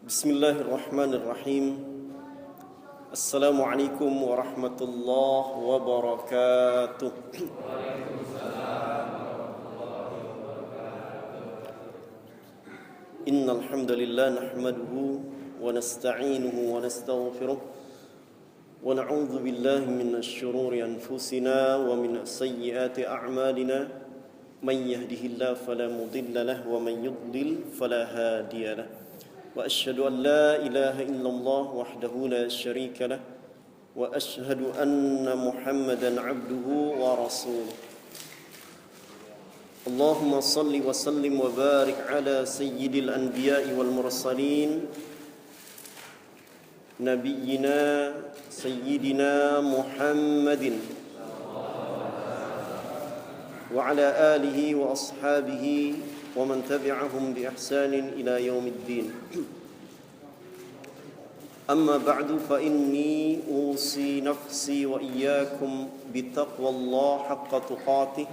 Bismillahirrahmanirrahim. Assalamualaikum warahmatullahi wabarakatuh. Innal hamdalillah nahmaduhu wa nasta'inuhu wa nastaghfiruh wa na'udzu billahi minasy syururi anfusina wa min sayyiati a'malina. Man yahdihillahu fala mudilla lahu wa man yudlil fala hadiya lahu. وأشهد أن لا إله إلا الله وحده لا شريك له وأشهد أن محمدا عبده ورسوله اللهم صل وسلم وبارك على سيد الأنبياء والمرسلين نبينا سيدنا محمد وعلى آله وأصحابه ومن تبعهم بإحسان إلى يوم الدين أما بعد فإني أوصي نفسي وإياكم بتقوى الله حق تقاته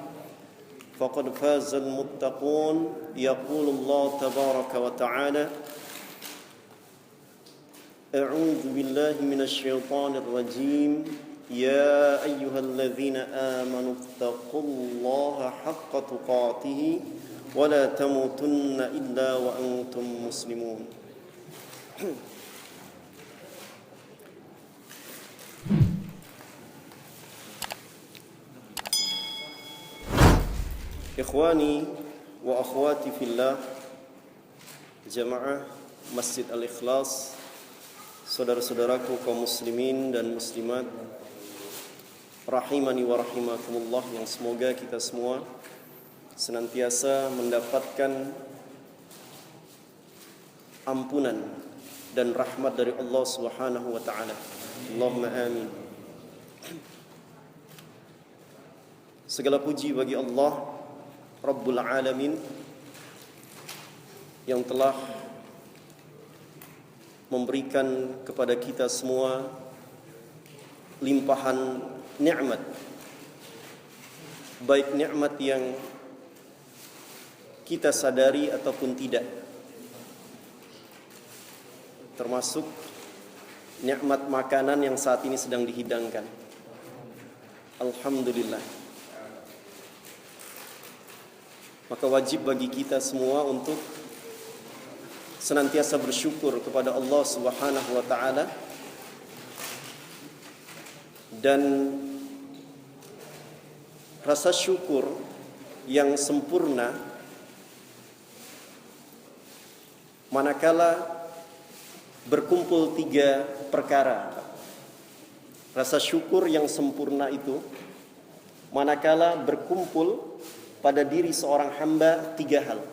فقد فاز المتقون يقول الله تبارك وتعالى أعوذ بالله من الشيطان الرجيم يا أيها الذين آمنوا اتقوا الله حق تقاته ولا تموتن إلا وأنتم مسلمون. Ikhwani wa akhwati fillah, jamaah Masjid Al-Ikhlas, saudara-saudaraku kaum muslimin dan muslimat rahimani wa rahimakumullah, yang semoga kita semua senantiasa mendapatkan ampunan dan rahmat dari Allah Subhanahu wa taala. Allahumma amin. Segala puji bagi Allah Rabbul Alamin yang telah memberikan kepada kita semua limpahan nikmat, baik nikmat yang kita sadari ataupun tidak, termasuk nikmat makanan yang saat ini sedang dihidangkan. Alhamdulillah. Maka wajib bagi kita semua untuk senantiasa bersyukur kepada Allah Subhanahu wa taala dan rasa syukur yang sempurna manakala berkumpul tiga perkara. Rasa syukur yang sempurna itu manakala berkumpul pada diri seorang hamba tiga hal.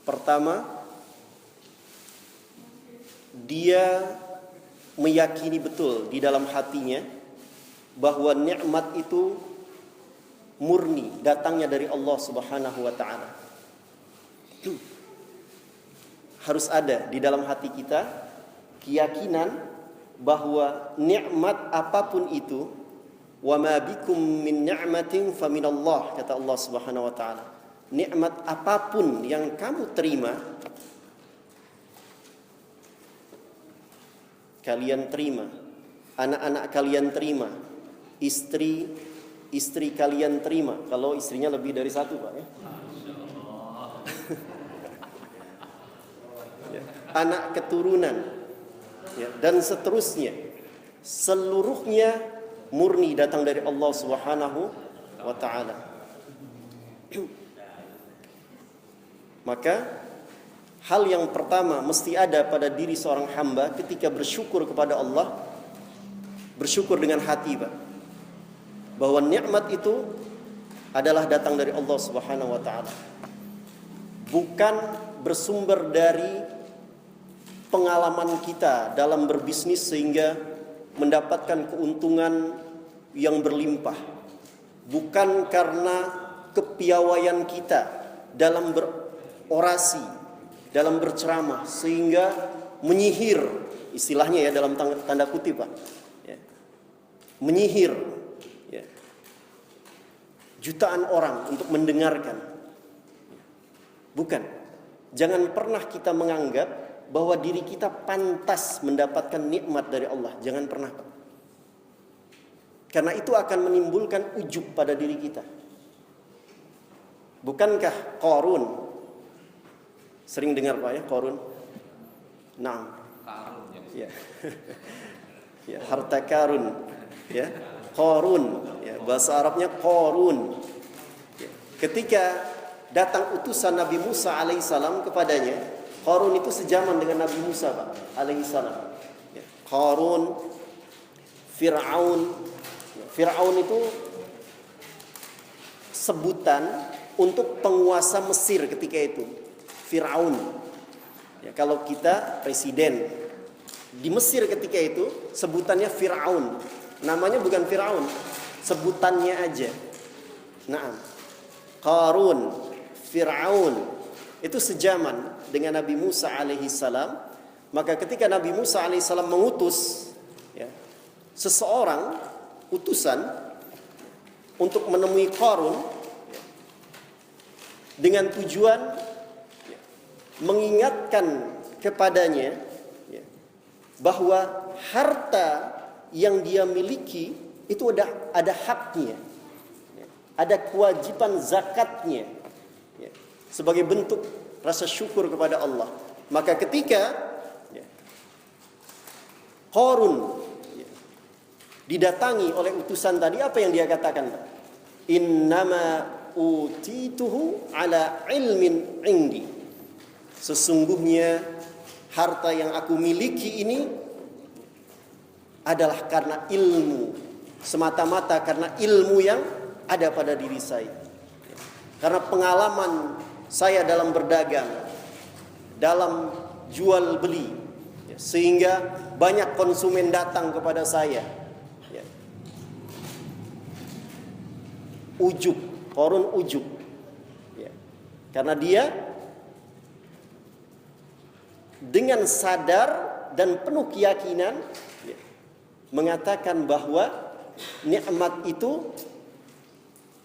Pertama, dia meyakini betul di dalam hatinya bahwa nikmat itu murni datangnya dari Allah Subhanahu wa taala. Harus ada di dalam hati kita keyakinan bahwa nikmat apapun itu, wa ma bikum min ni'matin fa minallah, kata Allah Subhanahu wa taala. Nikmat apapun yang kamu terima, kalian terima, anak-anak kalian terima, istri kalian terima, kalau istrinya lebih dari satu, Pak, ya. Anak keturunan, ya, dan seterusnya, seluruhnya murni datang dari Allah Subhanahu wa taala. Maka hal yang pertama mesti ada pada diri seorang hamba ketika bersyukur kepada Allah, bersyukur dengan hati, Pak, bahwa nikmat itu adalah datang dari Allah Subhanahu wa taala, bukan bersumber dari pengalaman kita dalam berbisnis sehingga mendapatkan keuntungan yang berlimpah, bukan karena kepiawaian kita dalam berorasi, dalam berceramah sehingga menyihir, istilahnya ya dalam tanda kutip, Pak, ya, menyihir, ya, jutaan orang untuk mendengarkan. Bukan. Jangan pernah kita menganggap bahwa diri kita pantas mendapatkan nikmat dari Allah. Jangan pernah, Pak. Karena itu akan menimbulkan ujub pada diri kita. Bukankah Qarun, sering dengar Pak ya, Qarun? Nah, ya. Ya, harta karun, ya. Qarun, ya, bahasa Arabnya Qarun. Ya. Ketika datang utusan Nabi Musa alaihissalam kepadanya, Qarun itu sejaman dengan Nabi Musa, Pak, alaihissalam. Ya. Qarun, Fir'aun. Ya, Fir'aun itu sebutan untuk penguasa Mesir ketika itu. Fir'aun. Ya, kalau kita presiden di Mesir ketika itu sebutannya Fir'aun. Namanya bukan Fir'aun, sebutannya aja. Naam. Qarun, Fir'aun itu sejaman dengan Nabi Musa alaihissalam. Maka ketika Nabi Musa alaihissalam mengutus, ya, seseorang utusan untuk menemui Qarun, ya, dengan tujuan, ya, mengingatkan kepadanya, ya, bahwa harta yang dia miliki itu ada haknya, ya, ada kewajiban zakatnya, ya, sebagai bentuk rasa syukur kepada Allah. Maka ketika, ya, Qarun, ya, didatangi oleh utusan tadi, apa yang dia katakan? Innama utituhu ala ilmin indi. Sesungguhnya harta yang aku miliki ini adalah karena ilmu, semata-mata karena ilmu yang ada pada diri saya. Karena pengalaman saya dalam berdagang, dalam jual beli, ya, sehingga banyak konsumen datang kepada saya. Ya. Ujub, Qarun ujub. Ya. Karena dia dengan sadar dan penuh keyakinan, ya, mengatakan bahwa nikmat itu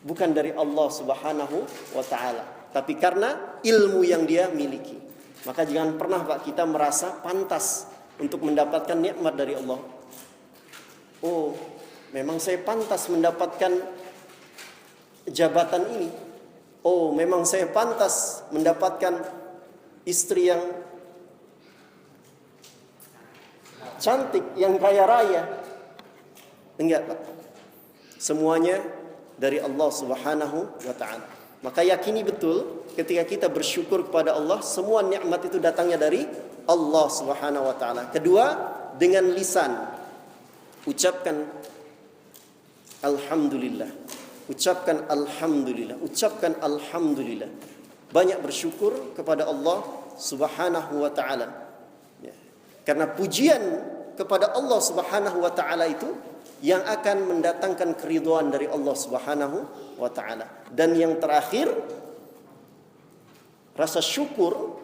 bukan dari Allah Subhanahu wa taala, tapi karena ilmu yang dia miliki. Maka jangan pernah, Pak, kita merasa pantas untuk mendapatkan nikmat dari Allah. Oh, memang saya pantas mendapatkan jabatan ini. Oh, memang saya pantas mendapatkan istri yang cantik, yang kaya raya. Enggak, Pak. Semuanya dari Allah Subhanahu wa taala. Maka yakini betul ketika kita bersyukur kepada Allah, semua nikmat itu datangnya dari Allah Subhanahu wa taala. Kedua, dengan lisan. Ucapkan alhamdulillah. Ucapkan alhamdulillah. Ucapkan alhamdulillah. Banyak bersyukur kepada Allah Subhanahu wa taala. Ya. Karena pujian kepada Allah Subhanahu wa taala itu yang akan mendatangkan keridhaan dari Allah Subhanahu wa taala. Dan yang terakhir, rasa syukur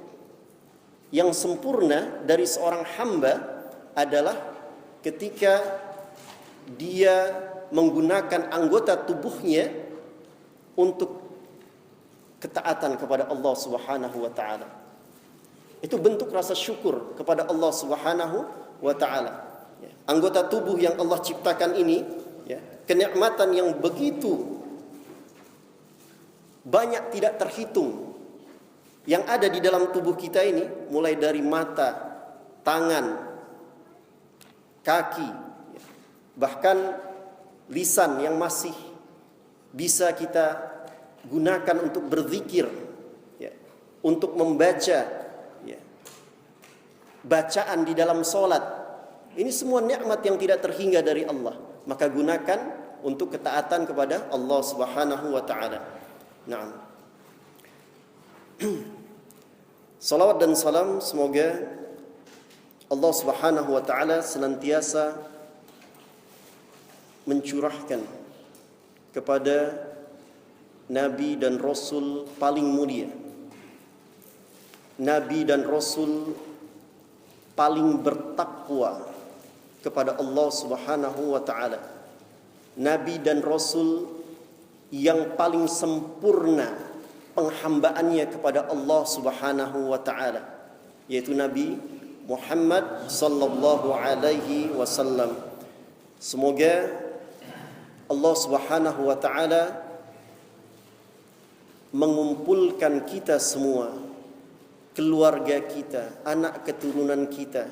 yang sempurna dari seorang hamba adalah ketika dia menggunakan anggota tubuhnya untuk ketaatan kepada Allah Subhanahu wa taala. Itu bentuk rasa syukur kepada Allah Subhanahu wa taala. Ya, anggota tubuh yang Allah ciptakan ini, ya, kenikmatan yang begitu banyak tidak terhitung yang ada di dalam tubuh kita ini, mulai dari mata, tangan, kaki, ya, bahkan lisan yang masih bisa kita gunakan untuk berzikir, ya, untuk membaca, ya, bacaan di dalam solat. Ini semua nikmat yang tidak terhingga dari Allah. Maka gunakan untuk ketaatan kepada Allah Subhanahu wa taala. Naam. Salawat dan salam semoga Allah Subhanahu wa taala senantiasa mencurahkan kepada Nabi dan Rasul paling mulia, Nabi dan Rasul paling bertakwa kepada Allah Subhanahu wa taala, Nabi dan Rasul yang paling sempurna penghambaannya kepada Allah Subhanahu wa taala, yaitu Nabi Muhammad sallallahu alaihi wasallam. Semoga Allah Subhanahu wa taala mengumpulkan kita semua, keluarga kita, anak keturunan kita,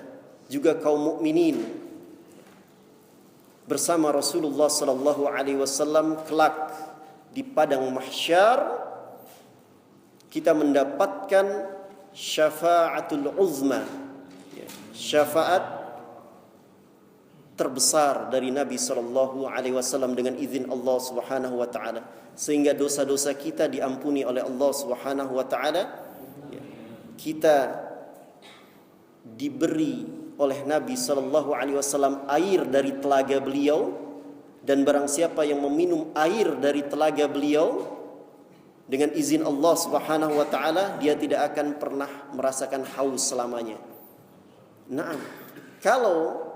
juga kaum mukminin bersama Rasulullah sallallahu alaihi wasallam kelak di padang mahsyar, kita mendapatkan syafaatul uzma, syafaat terbesar dari Nabi sallallahu alaihi wasallam dengan izin Allah Subhanahu wa taala, sehingga dosa-dosa kita diampuni oleh Allah Subhanahu wa taala. Kita diberi oleh Nabi sallallahu alaihi wasallam air dari telaga beliau, dan barang siapa yang meminum air dari telaga beliau dengan izin Allah Subhanahu wa taala, dia tidak akan pernah merasakan haus selamanya. Naam. Kalau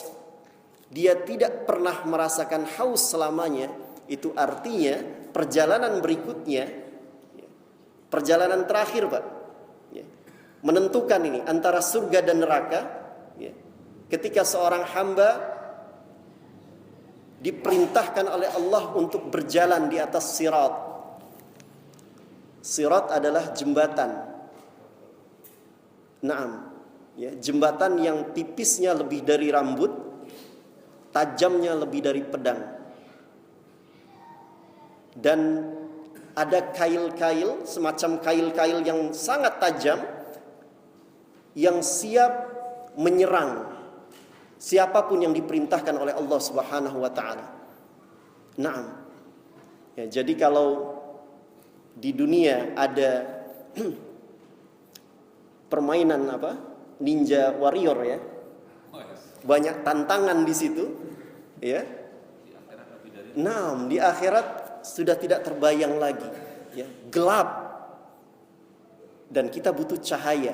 dia tidak pernah merasakan haus selamanya, itu artinya perjalanan berikutnya, perjalanan terakhir, Pak, menentukan ini antara surga dan neraka, ketika seorang hamba diperintahkan oleh Allah untuk berjalan di atas sirat. Sirat adalah jembatan. Naam, jembatan yang tipisnya lebih dari rambut, tajamnya lebih dari pedang. Dan ada kail-kail, semacam kail-kail yang sangat tajam, yang siap menyerang siapapun yang diperintahkan oleh Allah Subhanahu wa taala. Naam. Jadi kalau di dunia ada permainan apa? Ninja Warrior, ya. Banyak tantangan di situ, ya. Naam, di akhirat sudah tidak terbayang lagi, ya. Gelap. Dan kita butuh cahaya.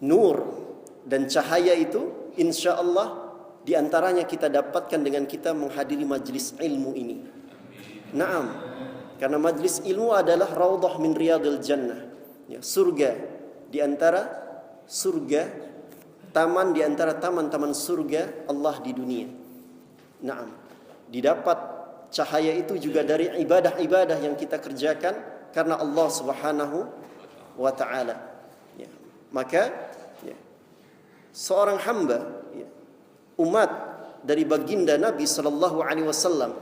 Nur dan cahaya itu insya Allah diantaranya kita dapatkan dengan kita menghadiri majlis ilmu ini. Naam, karena majlis ilmu adalah raudhah min riyadil jannah, ya, surga di antara surga, taman di antara taman-taman surga Allah di dunia. Naam, didapat cahaya itu juga dari ibadah-ibadah yang kita kerjakan karena Allah Subhanahu wa taala. Ya. Maka seorang hamba, umat dari baginda Nabi sallallahu alaihi wasallam,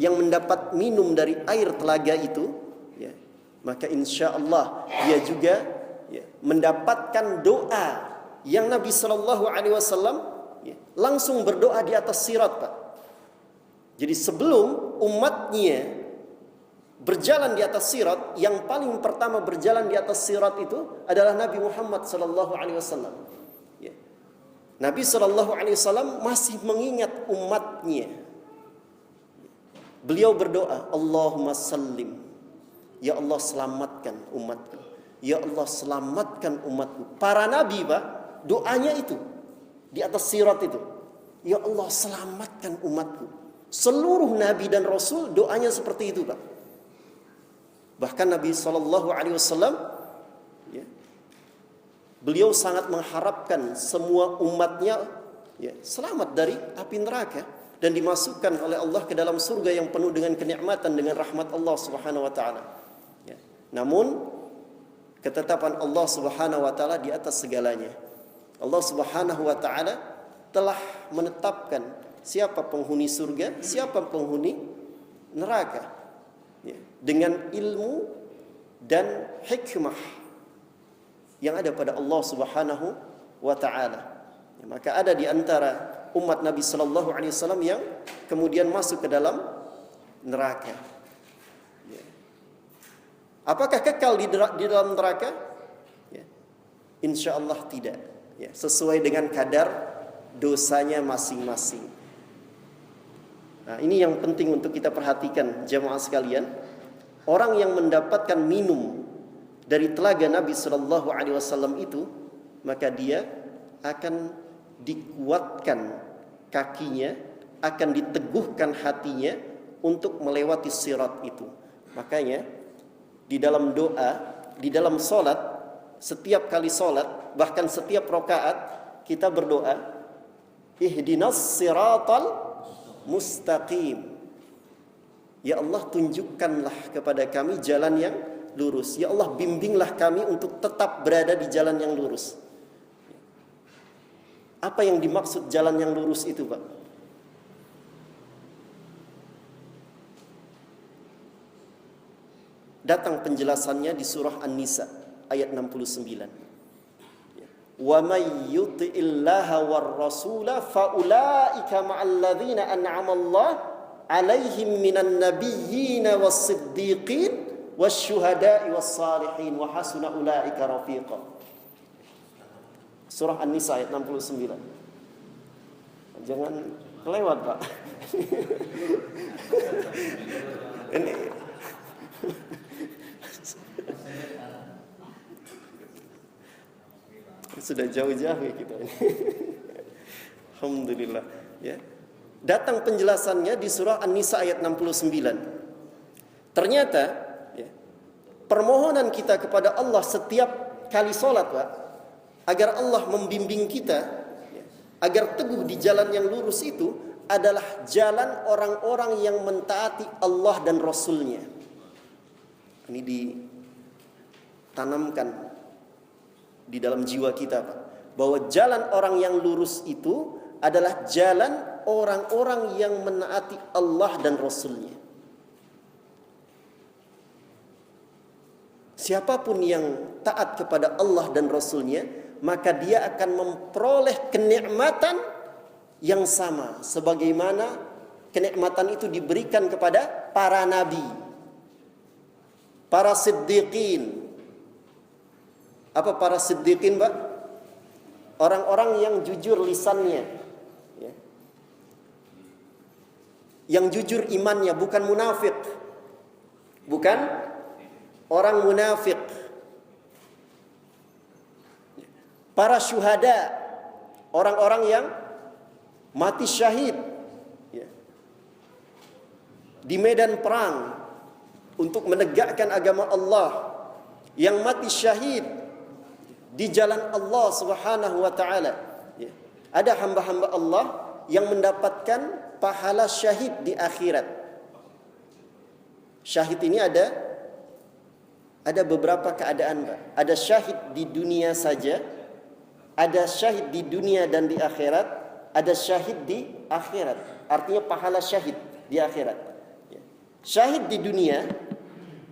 yang mendapat minum dari air telaga itu, maka insya Allah dia juga mendapatkan doa yang Nabi sallallahu alaihi wasallam langsung berdoa di atas sirat, Pak. Jadi sebelum umatnya berjalan di atas sirat, yang paling pertama berjalan di atas sirat itu adalah Nabi Muhammad sallallahu alaihi wasallam. Nabi sallallahu alaihi wasallam masih mengingat umatnya. Beliau berdoa, Allahumma sallim. Ya Allah, selamatkan umatku. Ya Allah, selamatkan umatku. Para nabi, Pak, doanya itu di atas sirat itu. Ya Allah, selamatkan umatku. Seluruh nabi dan rasul doanya seperti itu, Pak. Bahkan Nabi sallallahu alaihi wasallam, beliau sangat mengharapkan semua umatnya selamat dari api neraka dan dimasukkan oleh Allah ke dalam surga yang penuh dengan kenikmatan, dengan rahmat Allah Subhanahu wa taala. Namun ketetapan Allah Subhanahu wa taala di atas segalanya. Allah Subhanahu wa taala telah menetapkan siapa penghuni surga, siapa penghuni neraka, dengan ilmu dan hikmah yang ada pada Allah Subhanahu wa taala. Maka ada di antara umat Nabi sallallahu alaihi wasallam yang kemudian masuk ke dalam neraka. Apakah kekal di dalam neraka? Insya Allah tidak. Sesuai dengan kadar dosanya masing-masing. Nah, ini yang penting untuk kita perhatikan, jemaah sekalian. Orang yang mendapatkan minum dari telaga Nabi sallallahu alaihi wasallam itu, maka dia akan dikuatkan kakinya, akan diteguhkan hatinya untuk melewati sirat itu. Makanya di dalam doa, di dalam salat, setiap kali sholat, bahkan setiap rakaat kita berdoa, ihdinas siratal mustaqim. Ya Allah, tunjukkanlah kepada kami jalan yang lurus. Ya Allah, bimbinglah kami untuk tetap berada di jalan yang lurus. Apa yang dimaksud jalan yang lurus itu, Pak? Datang penjelasannya di surah An-Nisa ayat 69. Wa may yuti'illaha war rasula faulaika ma'al ladzina an'ama Allah 'alaihim minan nabiyyin was-siddiqin wasyuhada'i was-salihin wa hasuna ulaika rafiqa. Surah An-Nisa ayat 69. Jangan kelewat, Pak. Ini sudah jauh-jauh ya kita ini. Alhamdulillah ya. Datang penjelasannya di surah An-Nisa ayat 69. Ternyata ya, permohonan kita kepada Allah setiap kali sholat, Pak, agar Allah membimbing kita ya, agar teguh di jalan yang lurus itu adalah jalan orang-orang yang mentaati Allah dan Rasulnya. Ini ditanamkan di dalam jiwa kita, Pak, bahwa jalan orang yang lurus itu adalah jalan orang-orang yang menaati Allah dan Rasulnya. Siapapun yang taat kepada Allah dan Rasulnya, maka dia akan memperoleh kenikmatan yang sama sebagaimana kenikmatan itu diberikan kepada para nabi, para siddiqin. Apa para siddiqin, Pak? Orang-orang yang jujur lisannya ya. Yang jujur imannya, bukan munafik. Bukan orang munafik. Para syuhada, orang-orang yang mati syahid ya, di medan perang untuk menegakkan agama Allah, yang mati syahid di jalan Allah Subhanahu wa taala ya. Ada hamba-hamba Allah yang mendapatkan pahala syahid di akhirat. Syahid ini ada beberapa keadaan, Pak. Ada syahid di dunia saja, ada syahid di dunia dan di akhirat, ada syahid di akhirat. Artinya pahala syahid di akhirat. Syahid di dunia,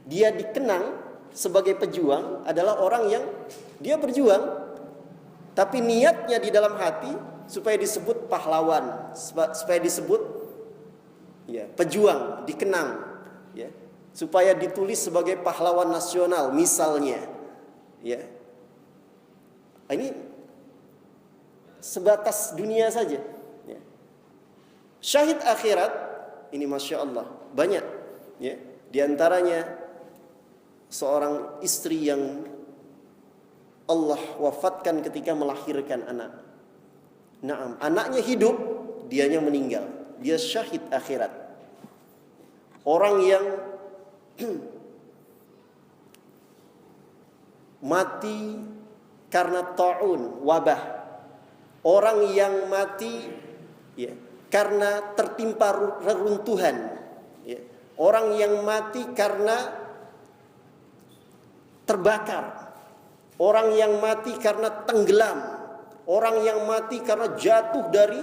dia dikenang sebagai pejuang, adalah orang yang dia berjuang, tapi niatnya di dalam hati supaya disebut pahlawan, supaya disebut ya, pejuang, dikenang, ya, supaya ditulis sebagai pahlawan nasional, misalnya, ya. Ini sebatas dunia saja. Ya. Syahid akhirat ini masya Allah banyak. Ya. Di antaranya seorang istri yang Allah wafatkan ketika melahirkan anak. Naam, anaknya hidup, dianya meninggal. Dia syahid akhirat. Orang yang mati karena taun, wabah. Orang yang mati ya, karena tertimpa reruntuhan. Ya. Orang yang mati karena terbakar. Orang yang mati karena tenggelam. Orang yang mati karena jatuh dari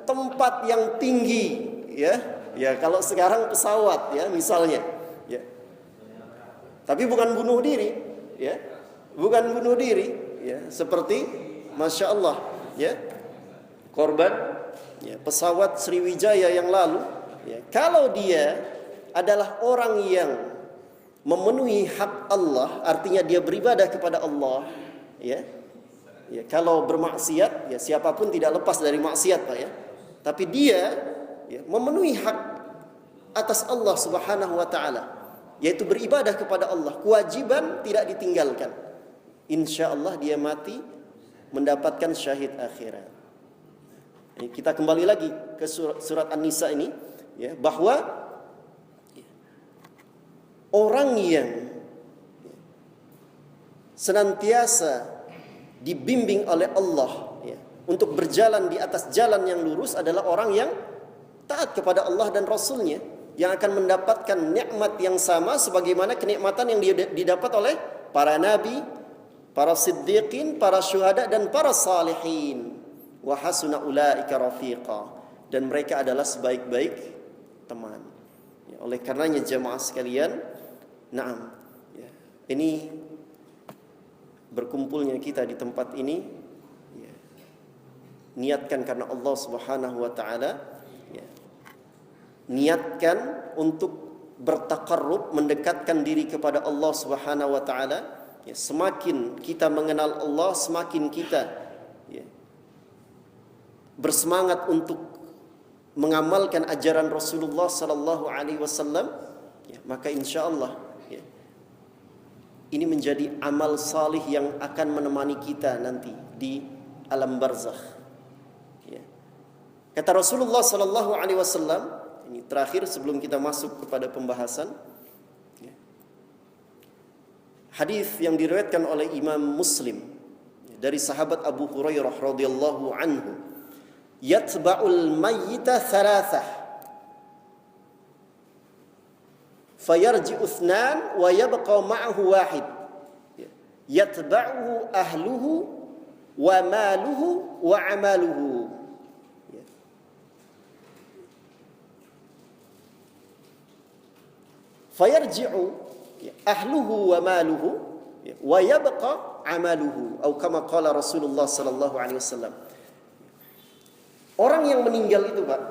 tempat yang tinggi, ya. Ya, kalau sekarang pesawat ya misalnya, ya. Tapi bukan bunuh diri, ya. Bukan bunuh diri, ya. Seperti masya Allah, ya. Korban ya, pesawat Sriwijaya yang lalu, ya. Kalau dia adalah orang yang memenuhi hak Allah, artinya dia beribadah kepada Allah, ya. Ya, kalau bermaksiat, ya siapapun tidak lepas dari maksiat, Pak, ya. Tapi dia ya, memenuhi hak atas Allah Subhanahu wa taala, yaitu beribadah kepada Allah, kewajiban tidak ditinggalkan. Insya Allah dia mati mendapatkan syahid akhirat. Kita kembali lagi ke surat An-Nisa ini, ya, bahwa orang yang senantiasa dibimbing oleh Allah untuk berjalan di atas jalan yang lurus adalah orang yang taat kepada Allah dan Rasulnya, yang akan mendapatkan nikmat yang sama sebagaimana kenikmatan yang didapat oleh para nabi, para siddiqin, para syuhada dan para salihin. Wa hasuna ulaika rafiqa, dan mereka adalah sebaik-baik teman. Oleh karenanya jemaah sekalian, ini berkumpulnya kita di tempat ini niatkan karena Allah Subhanahu wa taala, niatkan untuk bertaqarrub, mendekatkan diri kepada Allah Subhanahu wa taala. Semakin kita mengenal Allah, semakin kita bersemangat untuk mengamalkan ajaran Rasulullah sallallahu alaihi wasallam, maka insyaallah ini menjadi amal salih yang akan menemani kita nanti di alam barzakh. Kata Rasulullah sallallahu alaihi wasallam, ini terakhir sebelum kita masuk kepada pembahasan, hadis yang diriwayatkan oleh Imam Muslim dari sahabat Abu Hurairah radhiyallahu anhu, yatba'ul mayyita thalathah fayarji'u ithnan wa yabqa ma'ahu wahid yatba'uhu ahluhu wa maluhu wa amaluhu. Fayarji'u ahluhu wa maluhu wa yabqa amaluhu, atau kama qala Rasulullah sallallahu alaihi wasallam. Orang yang meninggal itu, Pak,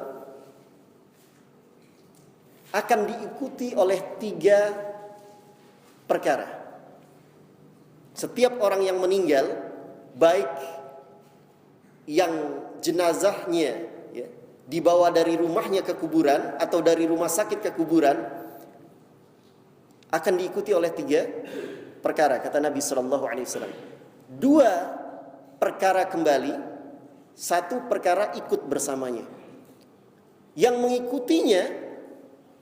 akan diikuti oleh 3 perkara. Setiap orang yang meninggal, baik yang jenazahnya dibawa dari rumahnya ke kuburan atau dari rumah sakit ke kuburan, akan diikuti oleh 3 perkara, kata Nabi sallallahu alaihi wasallam. 2 perkara kembali, 1 perkara ikut bersamanya. Yang mengikutinya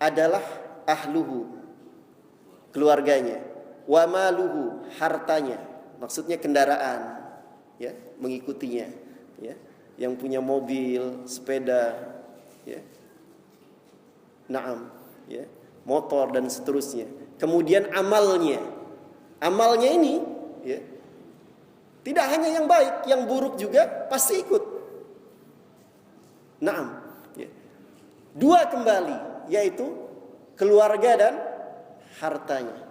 adalah ahluhu, keluarganya, wa maluhu, hartanya, maksudnya kendaraan, mengikutinya, yang punya mobil, sepeda, motor dan seterusnya. Kemudian amalnya ini, tidak hanya yang baik, yang buruk juga pasti ikut. 2 kembali, yaitu keluarga dan hartanya.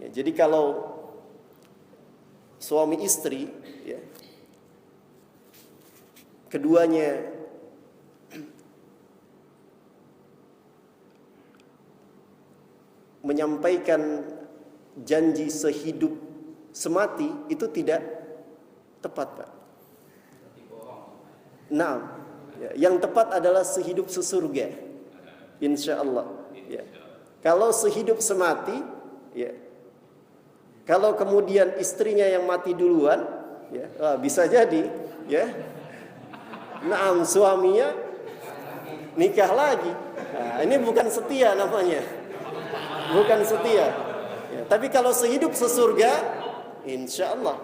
Jadi kalau suami istri, keduanya menyampaikan janji sehidup semati, itu tidak tepat, Pak. Yang tepat adalah sehidup sesurga, insyaallah. Kalau sehidup semati, kalau kemudian istrinya yang mati duluan, bisa jadi, suaminya nikah lagi. Ini bukan setia namanya, bukan setia. Tapi kalau sehidup sesurga, insyaallah,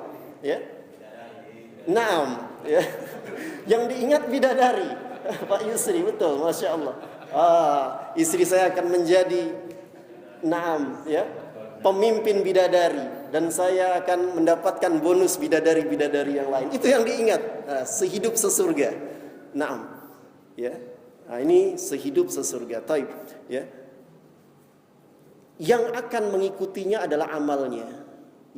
yang diingat bidadari, Pak Yusri, betul, masya Allah. Istri saya akan menjadi pemimpin bidadari, dan saya akan mendapatkan bonus bidadari-bidadari yang lain. Itu yang diingat, sehidup sesurga. Ini sehidup sesurga. Taib, Yang akan mengikutinya adalah amalnya,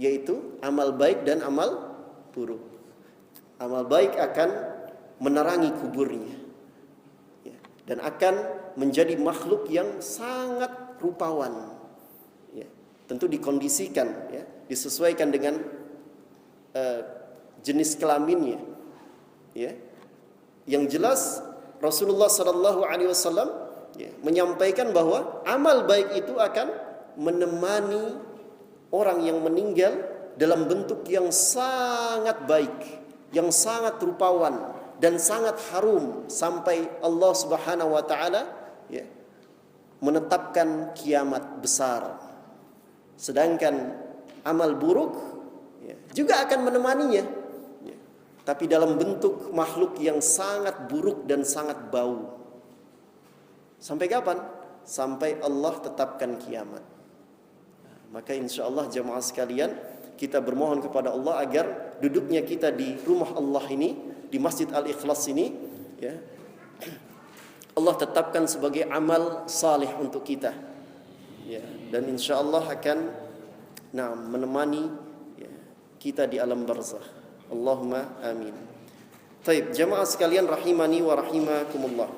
yaitu amal baik dan amal buruk. Amal baik akan menerangi kuburnya, dan akan menjadi makhluk yang sangat rupawan. Tentu dikondisikan, disesuaikan dengan jenis kelaminnya. Yang jelas Rasulullah sallallahu alaihi wasallam menyampaikan bahwa amal baik itu akan menemani orang yang meninggal dalam bentuk yang sangat baik, yang sangat rupawan dan sangat harum, sampai Allah Subhanahu wa taala menetapkan kiamat besar. Sedangkan amal buruk juga akan menemaninya, tapi dalam bentuk makhluk yang sangat buruk dan sangat bau. Sampai kapan? Sampai Allah tetapkan kiamat. Maka insya Allah jemaah sekalian, kita bermohon kepada Allah agar duduknya kita di rumah Allah ini, di Masjid Al-Ikhlas ini, Allah tetapkan sebagai amal saleh untuk kita. Dan insya Allah akan menemani kita di alam barzakh. Allahumma amin. Taib, jemaah sekalian rahimani wa rahimakumullah.